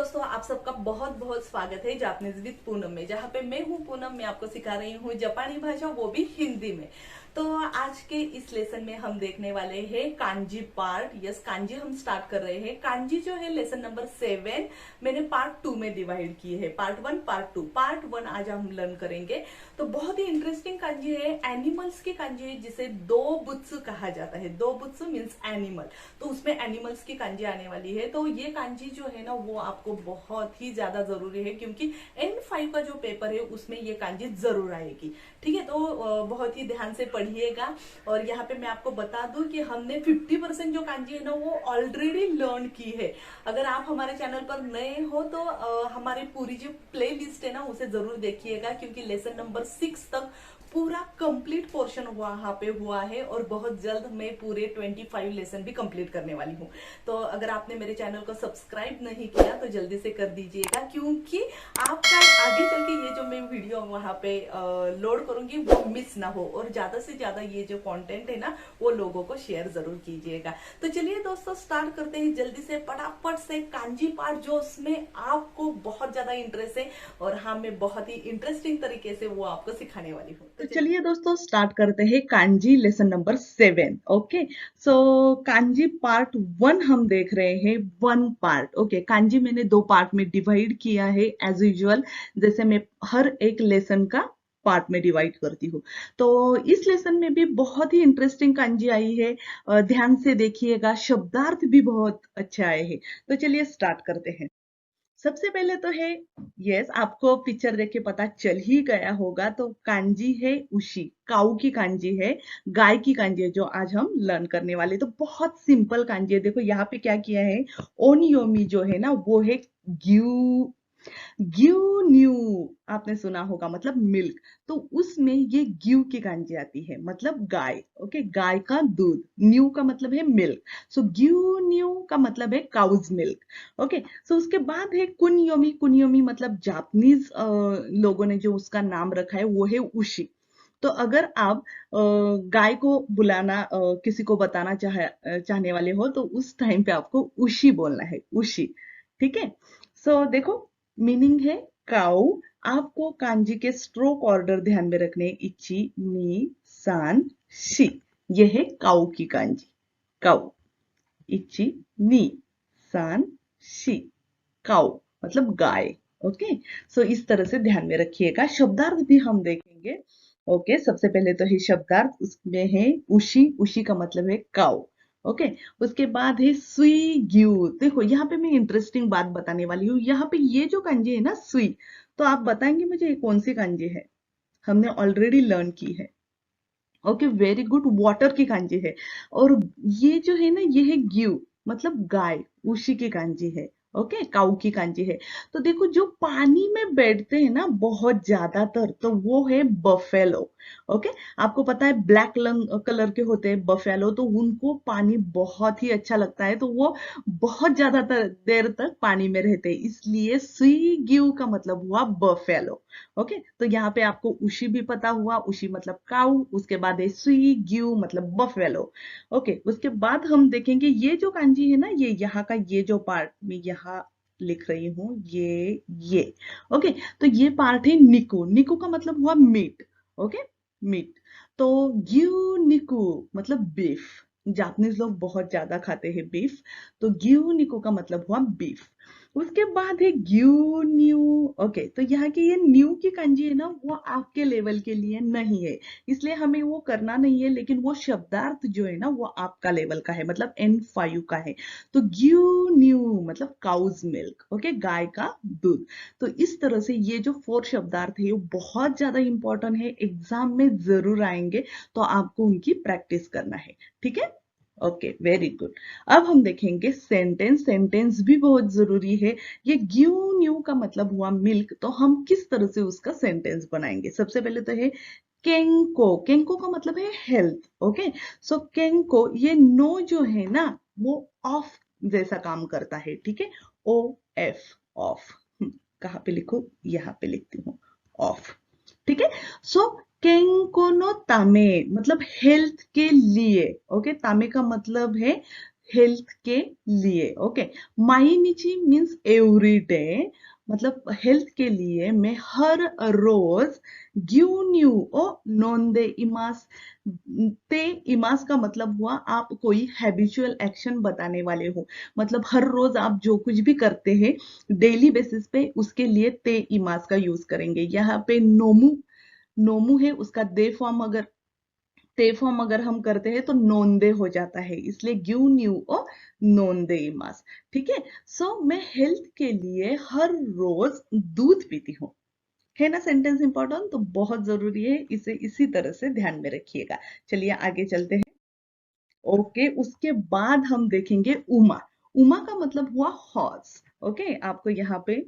दोस्तों, आप सबका बहुत बहुत स्वागत है जापानीज विद पूनम में, जहाँ पे मैं हूँ पूनम। मैं आपको सिखा रही हूँ जापानी भाषा, वो भी हिंदी में। तो आज के इस लेसन में हम देखने वाले हैं कांजी पार्ट। यस, कांजी हम स्टार्ट कर रहे हैं। कांजी जो है लेसन नंबर 7 मैंने पार्ट 2 में डिवाइड की है। Part 1 part 2। पार्ट 1 आज हम लर्न करेंगे। तो बहुत ही इंटरेस्टिंग कांजी है, एनिमल्स की कांजी है, जिसे दो बुत्सु कहा जाता है। दो बुत्सु मीन्स एनिमल, तो उसमें एनिमल्स की कांजी आने वाली है। तो ये कांजी जो है ना, वो आपको बहुत ही ज्यादा जरूरी है, क्योंकि N5 का जो पेपर है उसमें ये कांजी जरूर आएगी। ठीक है, तो बहुत ही ध्यान से पढ़िएगा। और यहाँ पे मैं आपको बता दूं कि हमने 50% जो कांजी है ना, वो ऑलरेडी लर्न की है। अगर आप हमारे चैनल पर नए हो तो हमारी पूरी जो प्ले लिस्ट है ना, उसे जरूर देखिएगा, क्योंकि लेसन नंबर 6 तक पूरा कंप्लीट पोर्शन वहां पे हुआ है। और बहुत जल्द मैं पूरे 25 लेसन भी कंप्लीट करने वाली हूँ। तो अगर आपने मेरे चैनल को सब्सक्राइब नहीं किया तो जल्दी से कर दीजिएगा, क्योंकि आपका आगे चल के ये जो मैं वीडियो वहां पे लोड करूंगी वो मिस ना हो। और ज्यादा से ज्यादा ये जो कंटेंट है ना, वो लोगों को शेयर जरूर कीजिएगा। तो चलिए दोस्तों, स्टार्ट करते हैं जल्दी से, फटाफट से। कांजी पार्ट जो उसमें आपको बहुत ज्यादा इंटरेस्ट है, और हाँ, मैं बहुत ही इंटरेस्टिंग तरीके से वो आपको सिखाने वाली हूँ। तो चलिए दोस्तों, स्टार्ट करते हैं कांजी लेसन नंबर 7। ओके, सो कांजी पार्ट 1 हम देख रहे हैं। 1 पार्ट। ओके, कांजी मैंने 2 पार्ट में डिवाइड किया है एज यूजुअल, जैसे मैं हर एक लेसन का पार्ट में डिवाइड करती हूँ। तो इस लेसन में भी बहुत ही इंटरेस्टिंग कांजी आई है। ध्यान से देखिएगा, शब्दार्थ भी बहुत अच्छे आए हैं। तो चलिए स्टार्ट करते हैं। सबसे पहले तो है, यस, आपको पिक्चर देख के पता चल ही गया होगा, तो कांजी है उशी, काऊ की कांजी है, गाय की कांजी है, जो आज हम लर्न करने वाले। तो बहुत सिंपल कांजी है। देखो यहाँ पे क्या किया है, ओनियोमी जो है ना, वो है ग्यू। ग्यू न्यू आपने सुना होगा, मतलब मिल्क। तो उसमें ये ग्यू की कांजी आती है, मतलब गाय। ओके, गाय का दूध। न्यू का मतलब है मिल्क, सो ग्यू न्यू का मतलब है काउज मिल्क। ओके, सो उसके बाद है कुनयोमी। कुनयोमी मतलब जापानीज लोगों ने जो उसका नाम रखा है वो है उशी। तो अगर आप गाय को बुलाना, किसी को बताना चाहने वाले हो, तो उस टाइम पे आपको उशी बोलना है, उशी। ठीक है, सो देखो, मीनिंग है काउ। आपको कांजी के स्ट्रोक ऑर्डर ध्यान में रखने, इची, नी, सान, शी। ये है काउ की कांजी। काउ, इची, नी, सान, शी। काउ मतलब गाय। ओके, सो इस तरह से ध्यान में रखिएगा। शब्दार्थ भी हम देखेंगे। ओके, सबसे पहले तो है शब्दार्थ, उसमें है उशी। उशी का मतलब है काउ। ओके, उसके बाद है सुई ग्यू। देखो यहाँ पे मैं इंटरेस्टिंग बात बताने वाली हूँ। यहाँ पे ये जो कांजी है ना, सुई, तो आप बताएंगे मुझे ये कौन सी कांजी है? हमने ऑलरेडी लर्न की है। ओके, वेरी गुड, वाटर की कांजी है। और ये जो है ना, ये है ग्यू, मतलब गाय, उसी की कांजी है। ओके, काऊ की कांजी है। तो देखो, जो पानी में बैठते हैं ना बहुत ज्यादातर, तो वो है बफेलो। ओके, आपको पता है ब्लैक कलर के होते हैं बफेलो, तो उनको पानी बहुत ही अच्छा लगता है, तो वो बहुत ज्यादा देर तक पानी में रहते हैं, इसलिए सी ग्यू का मतलब हुआ बफेलो। ओके, तो यहाँ पे आपको उशी भी पता हुआ, उशी मतलब काऊ। उसके बाद है सुई ग्यू मतलब बफेलो। ओके, उसके बाद हम देखेंगे ये जो कांजी है ना, ये यहाँ का ये जो पार्ट में यहाँ लिख रही हूँ, ये। ओके, तो ये पार्ट है निकू। निकू का मतलब हुआ मीट। Okay, meet. तो ग्यू निकू मतलब बीफ। जापानीज लोग बहुत ज्यादा खाते हैं बीफ, तो ग्यू निकू का मतलब हुआ बीफ। उसके बाद है ग्यू न्यू। ओके, तो यहाँ की ये न्यू की कांजी है ना, वो आपके लेवल के लिए नहीं है, इसलिए हमें वो करना नहीं है। लेकिन वो शब्दार्थ जो है ना, वो आपका लेवल का है, मतलब N5 का है। तो ग्यू न्यू मतलब काउज मिल्क। ओके, गाय का दूध। तो इस तरह से ये जो 4 शब्दार्थ है, वो बहुत ज्यादा इंपॉर्टेंट है, एग्जाम में जरूर आएंगे, तो आपको उनकी प्रैक्टिस करना है। ठीक है, ओके, वेरी गुड। अब हम देखेंगे सेंटेंस। सेंटेंस भी बहुत जरूरी है। ये ग्यू न्यू का मतलब हुआ मिल्क, तो हम किस तरह से उसका सेंटेंस बनाएंगे? सबसे पहले तो है केंको। केंको का मतलब है हेल्थ। ओके, सो केंको, ये नो जो है ना, वो ऑफ जैसा काम करता है। ठीक है, ओ एफ, ऑफ। कहाँ पे लिखो? यहाँ पे लिखती हूँ, ऑफ। ठीक है, सो केंको नो तामे मतलब हेल्थ के लिए। ओके, तामे का मतलब है हेल्थ के लिए। ओके, माइनिची मीन्स एवरी डे, मतलब हेल्थ के लिए मैं हर रोज गिव ओ नोंदे इमास। ते इमास का मतलब हुआ आप कोई हैबिचुअल एक्शन बताने वाले हो, मतलब हर रोज आप जो कुछ भी करते हैं डेली बेसिस पे उसके लिए ते इमास का यूज करेंगे। यहाँ पे नोमू, नोमू है उसका दे फॉर्म, अगर ते फॉर्म अगर हम करते हैं तो नोंदे हो जाता है, इसलिए गिव न्यू ओ नोंदे इमास। ठीक है, सो मैं हेल्थ के लिए हर रोज दूध पीती हूँ, है ना सेंटेंस इंपॉर्टेंट, तो बहुत जरूरी है, इसे इसी तरह से ध्यान में रखिएगा। चलिए आगे चलते हैं। ओके, उसके बाद हम देखेंगे उमा। उमा का मतलब हुआ हॉर्स। ओके, आपको यहाँ पे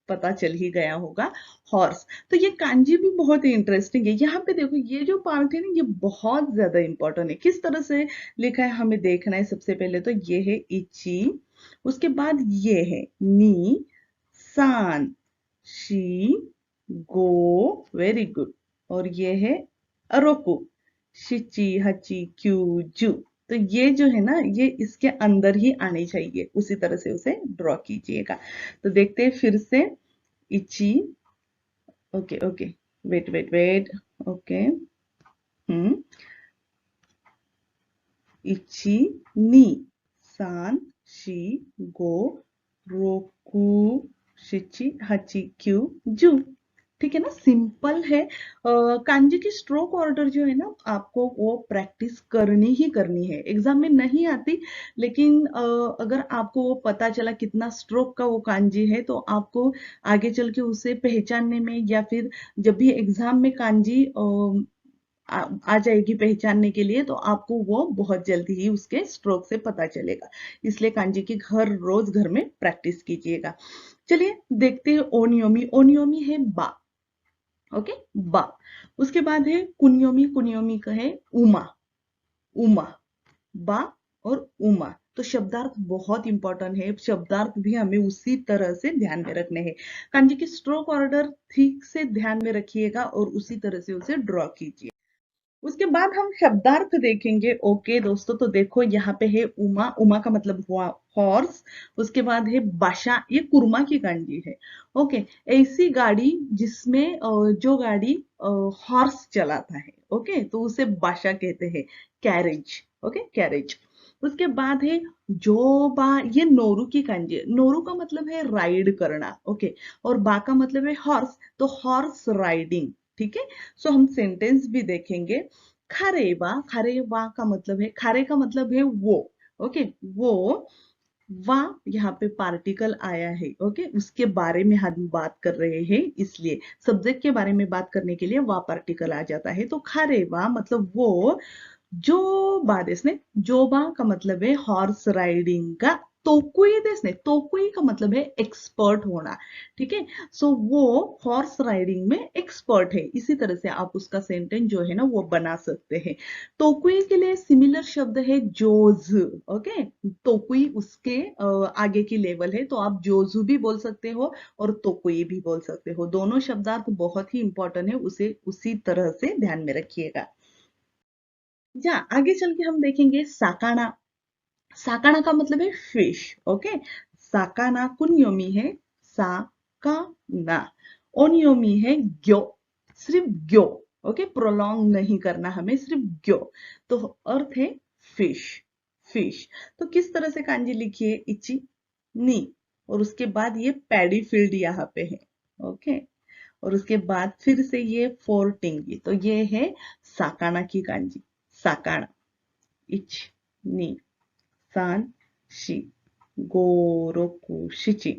पता चल ही गया होगा, हॉर्स। तो ये कांजी भी बहुत ही इंटरेस्टिंग है। यहाँ पे देखो ये जो पार्ट है ना ये बहुत ज्यादा इंपॉर्टेंट है। किस तरह से लिखा है हमें देखना है। सबसे पहले तो ये है इची, उसके बाद ये है नी, सान, शी, गो, वेरी गुड, और ये है अरोकु, शिची, हची, क्यू, जू। तो ये जो है ना ये इसके अंदर ही आनी चाहिए, उसी तरह से उसे ड्रॉ कीजिएगा। तो देखते हैं फिर से। इची, okay okay, wait wait wait, okay, hmm, इची, नी, सान, शी, गो, रोकू, शिची, हची, क्यू, जू। ठीक है ना, सिंपल है। कांजी की स्ट्रोक ऑर्डर जो है ना आपको वो प्रैक्टिस करनी ही करनी है, एग्जाम में नहीं आती, लेकिन अगर आपको वो पता चला कितना स्ट्रोक का वो कांजी है तो आपको आगे चल के उसे पहचानने में, या फिर जब भी एग्जाम में कांजी आ जाएगी पहचानने के लिए, तो आपको वो बहुत जल्दी ही उसके स्ट्रोक से पता चलेगा। इसलिए कांजी की हर रोज घर में प्रैक्टिस कीजिएगा। चलिए देखते हैं ओनियोमी। ओनियोमी है बा। ओके, बा। उसके बाद है कुनियोमी। कुनियोमी का है उमा। उमा, बा और उमा। तो शब्दार्थ बहुत इंपॉर्टेंट है, शब्दार्थ भी हमें उसी तरह से ध्यान में रखने हैं। कांजी की स्ट्रोक ऑर्डर ठीक से ध्यान में रखिएगा और उसी तरह से उसे ड्रॉ कीजिए। उसके बाद हम शब्दार्थ देखेंगे। ओके दोस्तों, तो देखो यहाँ पे है उमा। उमा का मतलब हुआ हॉर्स। उसके बाद है बाशा, ये कुरमा की कांजी है। ओके, ऐसी गाड़ी जिसमें जो गाड़ी हॉर्स चलाता है, ओके, तो उसे बाशा कहते हैं, कैरेज। Okay, carriage. उसके बाद है जोबा, ये नोरू की कांजी है। नोरू का मतलब है राइड करना। ओके, और बा का मतलब है हॉर्स, तो हॉर्स राइडिंग। ठीक है, सो हम सेंटेंस भी देखेंगे। खरेबा, खरेबा का मतलब है, खारे का मतलब है वो। ओके, वो, वा यहाँ पे पार्टिकल आया है। ओके, उसके बारे में हम बात कर रहे हैं, इसलिए सब्जेक्ट के बारे में बात करने के लिए वा पार्टिकल आ जाता है। तो खरेबा मतलब वो जो बा देसने, जोबा का मतलब है हॉर्स राइडिंग का। तोकुई देसने, तोकुई का मतलब है एक्सपर्ट होना। ठीक है, सो वो हॉर्स राइडिंग में एक्सपर्ट है, इसी तरह से आप उसका सेंटेंस जो है ना वो बना सकते हैं। तोकुई के लिए सिमिलर शब्द है जोज। ओके, तोकुई उसके आगे की लेवल है, तो आप जोजू भी बोल सकते हो और तोकुई भी बोल सकते हो। दोनों शब्दार्थ बहुत ही इंपॉर्टेंट है, उसे उसी तरह से ध्यान में रखिएगा। जा आगे चल के हम देखेंगे साकाना। साकाना का मतलब है फिश। ओके, साकाना कुन्योमी है साकाना, ओनियोमी है ग्यो, सिर्फ ग्यो। ओके, प्रोलॉन्ग नहीं करना हमें, सिर्फ ग्यो। तो अर्थ है फिश, फिश। तो किस तरह से कांजी लिखिए, इची, नी, और उसके बाद ये पैडी फील्ड यहाँ पे है। ओके, और उसके बाद फिर से ये फोर टिंगी, तो ये है साकाना की कांजी। साकाना, इच, नी, सान, शी, गो, रोकू, शिची,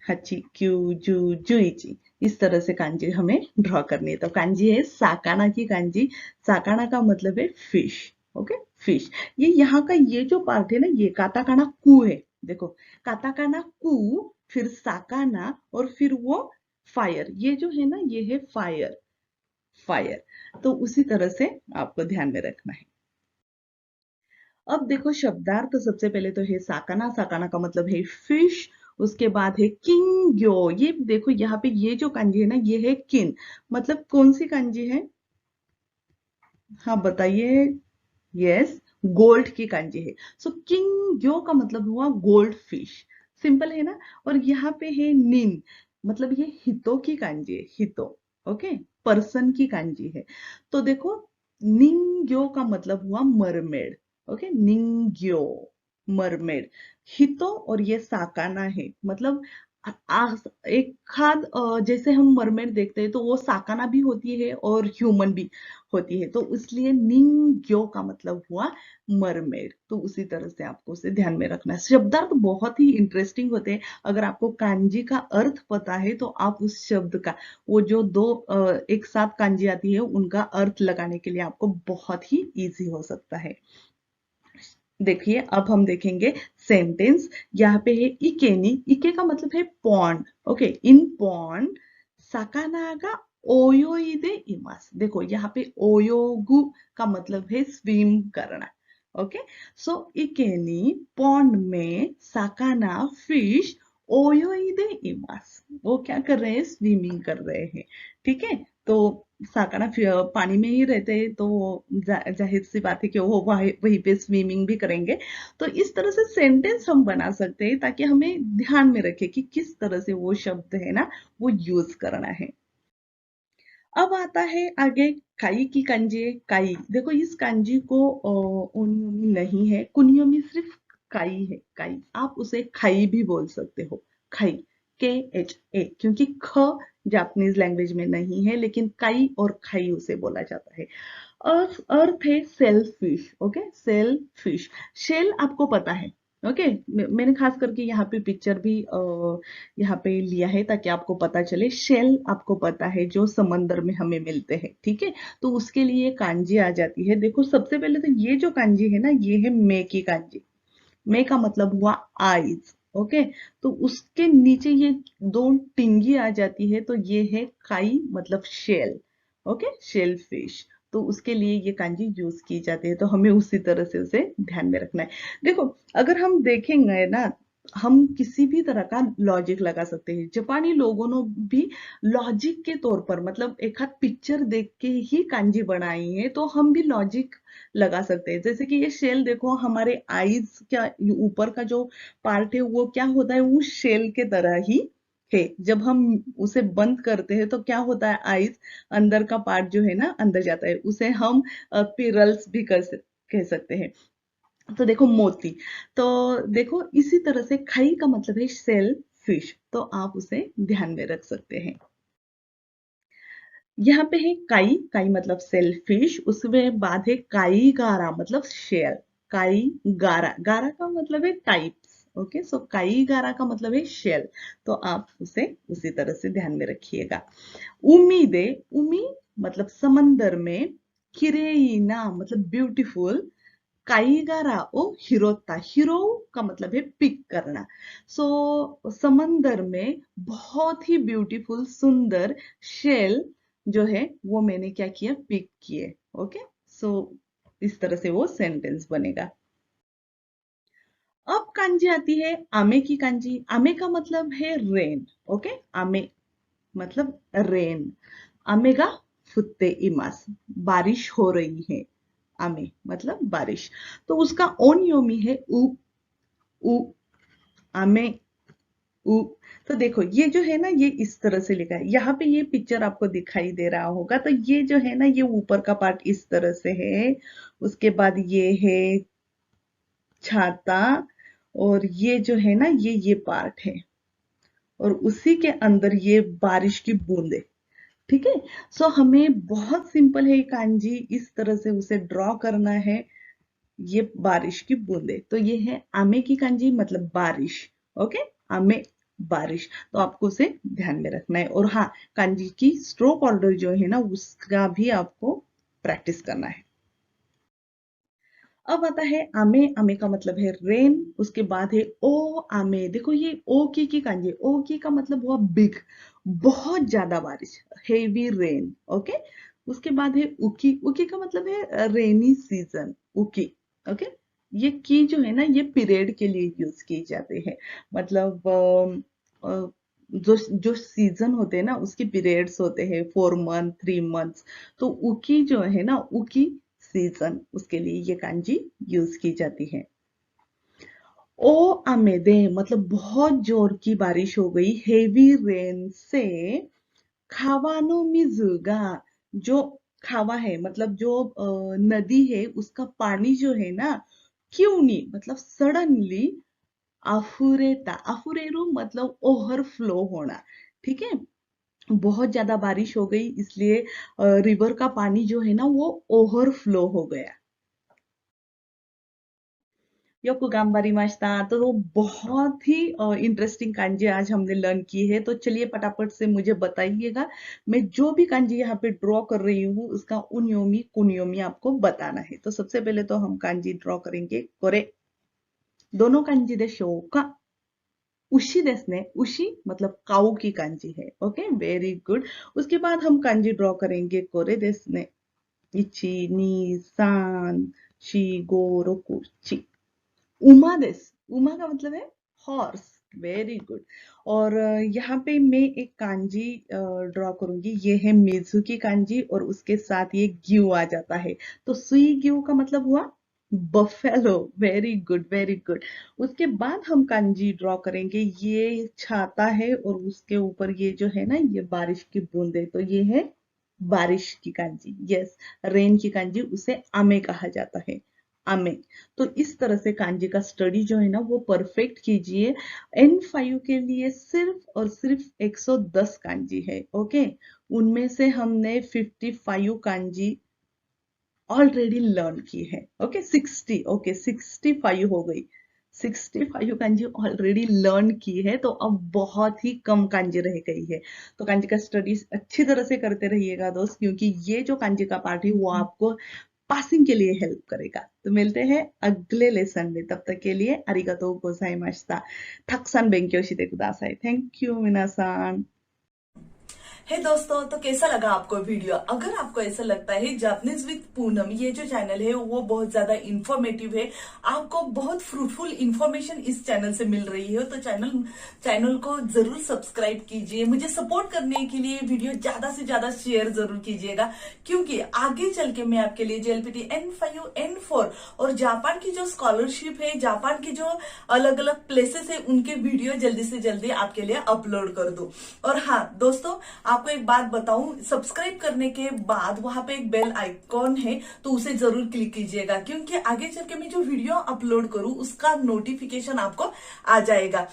हची, क्यू, जू, जुइची। इस तरह से कांजी हमें ड्रॉ करनी है। तो कांजी है साकाना की कांजी। साकाना का मतलब है फिश। Okay, fish. ये यहाँ का ये जो पार्ट है ना ये काताकाना कू है। देखो, काताकाना कू, फिर साकाना, और फिर वो फायर, ये जो है ना ये है फायर, फायर। तो उसी तरह से आपको ध्यान में रखना है। अब देखो शब्दार्थ, सबसे पहले तो है साकाना। साकाना का मतलब है फिश। उसके बाद है किंग्यो। ये देखो यहाँ पे ये जो कांजी है ना ये है किन, मतलब कौन सी कांजी है, हाँ बताइए। यस, गोल्ड की कांजी है। सो किंग ग्यो का मतलब हुआ गोल्ड फिश। सिंपल है ना। और यहाँ पे है निन, मतलब ये हितो की कांजी है, हितो। ओके, पर्सन की कांजी है। तो देखो, निंग्यो का मतलब हुआ मरमेड। Okay, निंग्यो, mermaid. हितो और ये साकाना है, मतलब एक खाद, जैसे हम मरमेड देखते हैं तो वो साकाना भी होती है और ह्यूमन भी होती है, तो इसलिए निंग्यो का मतलब हुआ मरमेड। तो उसी तरह से आपको उसे ध्यान में रखना है। शब्दार्थ बहुत ही इंटरेस्टिंग होते हैं। अगर आपको कांजी का अर्थ पता है तो आप उस शब्द का, वो जो दो एक साथ कांजी आती है, उनका अर्थ लगाने के लिए आपको बहुत ही इजी हो सकता है। देखिए, अब हम देखेंगे सेंटेंस। यहाँ पे है इकेनी। इके का मतलब है पॉन्ड। ओके, इन पॉन्ड साकानागा ओयोइदे इमास। देखो, यहाँ पे ओयोगु का मतलब है स्विम करना। ओके, सो इकेनी, पॉन्ड में, साकाना फिश, ओयोइदे इमास, वो क्या कर रहे हैं, स्विमिंग कर रहे हैं। ठीक है, तो साकाना पानी में ही रहते हैं, तो जाहिर सी बात है कि वो वहीं पे स्विमिंग भी करेंगे। तो इस तरह से सेंटेंस हम बना सकते हैं ताकि हमें ध्यान में रखे कि किस तरह से वो शब्द है ना, वो यूज करना है। अब आता है आगे काई की कांजी है। काई, देखो इस कांजी को ओनियोमी नहीं है, कुनियोमी सिर्फ काई है। काई, आप उसे खाई भी बोल सकते हो। खाई, KHA, क्योंकि ख जापानीज लैंग्वेज में नहीं है, लेकिन काई और खाई उसे बोला जाता है। अर्थ है सेलफिश। Okay, shellfish. शेल आपको पता है। ओके, मैंने खास करके यहाँ पे पिक्चर भी यहाँ पे लिया है ताकि आपको पता चले। शेल आपको पता है, जो समंदर में हमें मिलते हैं। ठीक है, तो उसके लिए कांजी आ जाती है। देखो, सबसे पहले तो ये जो कांजी है ना, ये है मे की कांजी। मे का मतलब हुआ आईज। ओके, तो उसके नीचे ये दो टिंगी आ जाती है, तो ये है काई, मतलब शेल। Okay, shell fish. तो उसके लिए ये कांजी यूज की जाती है, तो हमें उसी तरह से उसे ध्यान में रखना है। देखो, अगर हम देखेंगे ना, हम किसी भी तरह का लॉजिक लगा सकते हैं। जापानी लोगों ने भी लॉजिक के तौर पर, मतलब एक आध पिक्चर देख के ही कांजी बनाई है, तो हम भी लॉजिक लगा सकते हैं। जैसे कि ये शेल देखो, हमारे आईज क्या, ऊपर का जो पार्ट है वो क्या होता है, वो शेल के तरह ही है। जब हम उसे बंद करते हैं तो क्या होता है, आईज, अंदर का पार्ट जो है ना, अंदर जाता है, उसे हम पिरल्स भी कह सकते हैं। तो देखो, मोती। तो देखो, इसी तरह से खाई का मतलब है शेल फिश, तो आप उसे ध्यान में रख सकते हैं। यहाँ पे है काई। काई मतलब सेलफिश। उसमें बाद है काई गारा, मतलब शेल। काई गारा, गारा का मतलब है टाइप्स। ओके, सो काई गारा का मतलब है शेल। तो आप उसे उसी तरह से ध्यान में रखिएगा। उम्मीदे, उमी मतलब समंदर में, किरेइना मतलब ब्यूटीफुल, काईगारा ओ हिरोता, हिरो का मतलब है पिक करना। सो समंदर में बहुत ही ब्यूटीफुल, सुंदर शेल जो है, वो मैंने क्या किया, पिक किए। ओके, सो इस तरह से वो सेंटेंस बनेगा। अब कांजी आती है आमे की कांजी। आमे का मतलब है रेन। ओके, आमे मतलब रेन। आमेगा फुत्ते इमास, बारिश हो रही है। आमे मतलब बारिश। तो उसका ओनियोमी है उ। उ, आमे, उ। तो देखो, ये जो है ना, ये इस तरह से लिखा है। यहाँ पे ये पिक्चर आपको दिखाई दे रहा होगा, तो ये जो है ना, ये ऊपर का पार्ट इस तरह से है। उसके बाद ये है छाता, और ये जो है ना, ये पार्ट है, और उसी के अंदर ये बारिश की बूंदे। ठीक है, सो हमें बहुत सिंपल है ये कांजी, इस तरह से उसे ड्रॉ करना है। ये बारिश की बूंदे, तो ये है आमे की कांजी, मतलब बारिश। ओके, आमे, बारिश। तो आपको उसे ध्यान में रखना है। और हाँ, कांजी की स्ट्रोक ऑर्डर जो है ना, उसका भी आपको प्रैक्टिस करना है। अब आता है आमे। आमे का मतलब है रेन। उसके बाद है ओ आमे। देखो, ये ओ की कांजी, ओ की का मतलब हुआ बिग, बहुत ज्यादा बारिश, हेवी रेन। ओके, उसके बाद है उकी। उकी का मतलब है रेनी सीजन, उकी। ओके, ये की जो है ना, ये पीरियड के लिए यूज की जाते हैं, मतलब जो जो सीजन होते हैं ना, उसके पीरियड्स होते हैं, 4 मंथ, 3 मंथ्स। तो उकी जो है ना, उकी सीजन, उसके लिए ये कांजी यूज की जाती है। ओ आमेदे मतलब बहुत जोर की बारिश हो गई, हेवी रेन से खावानो मिजुगा, जो खावा है मतलब जो नदी है उसका पानी जो है ना, क्यों नहीं मतलब सडनली आफुरेता, आफुरेरु मतलब ओवरफ्लो होना, ठीक है। बहुत ज्यादा बारिश हो गई इसलिए रिवर का पानी जो है ना वो ओवरफ्लो हो गया। योको गाम्बारी मास्ता, तो वो बहुत ही इंटरेस्टिंग कांजी आज हमने लर्न की है। तो चलिए फटाफट से मुझे बताइएगा, मैं जो भी कांजी यहाँ पे ड्रॉ कर रही हूँ उसका उन्योमी कुन्योमी आपको बताना है। तो सबसे पहले तो हम कांजी ड्रॉ करेंगे कोरे, दोनों कांजी दे शोका उशी देसने, उशी मतलब काऊ की कांजी है, ओके वेरी गुड। उसके बाद हम कांजी ड्रॉ करेंगे कोरे देसने, इची नी सान शी गो रोकु ची, उमा देस, उमा का मतलब है हॉर्स, वेरी गुड। और यहाँ पे मैं एक कांजी ड्रॉ करूंगी, ये है मिजुकी कांजी और उसके साथ ये ग्यू आ जाता है, तो सुई ग्यू का मतलब हुआ buffalo, very good very good. उसके बाद हम कांजी ड्रॉ करेंगे, ये छाता है और उसके ऊपर ये जो है ना ये बारिश की बूंदे, तो ये है बारिश की कांजी, यस रेन की कांजी, उसे आमे कहा जाता है, आमे। तो इस तरह से कांजी का स्टडी जो है ना वो परफेक्ट कीजिए। N5 के लिए सिर्फ और सिर्फ 110 कांजी है, ओके। उनमें से हमने 55 कांजी ऑलरेडी लर्न की है, ओके 60, ओके 65 हो गई, 65 कांजी ऑलरेडी लर्न की है, तो अब बहुत ही कम कांजी रह गई है। तो कांजी का स्टडी अच्छी तरह से करते रहिएगा दोस्त, क्योंकि ये जो कांजी का पार्ट है वो आपको पासिंग के लिए हेल्प करेगा। तो मिलते हैं अगले लेसन में, तब तक के लिए अरिगातो गोजाइमाशिता, ताकुसान बेंक्यो शिते कुदासाई, थैंक यू मिनासान। हे दोस्तों, तो कैसा लगा आपको वीडियो? अगर आपको ऐसा लगता है जापानीज विद पूनम ये जो चैनल है वो बहुत ज्यादा इंफॉर्मेटिव है, आपको बहुत फ्रूटफुल इंफॉर्मेशन इस चैनल से मिल रही है, तो चैनल को जरूर सब्सक्राइब कीजिए। मुझे सपोर्ट करने के लिए वीडियो ज्यादा से ज्यादा शेयर जरूर कीजिएगा, क्योंकि आगे चल के मैं आपके लिए JLPT N5 N4 और जापान की जो स्कॉलरशिप है, जापान की जो अलग अलग प्लेसेस है, उनके वीडियो जल्दी से जल्दी आपके लिए अपलोड कर दूं। और हाँ दोस्तों, आपको एक बात बताऊं, सब्सक्राइब करने के बाद वहां पे एक बेल आइकॉन है, तो उसे जरूर क्लिक कीजिएगा, क्योंकि आगे चल के मैं जो वीडियो अपलोड करूं उसका नोटिफिकेशन आपको आ जाएगा।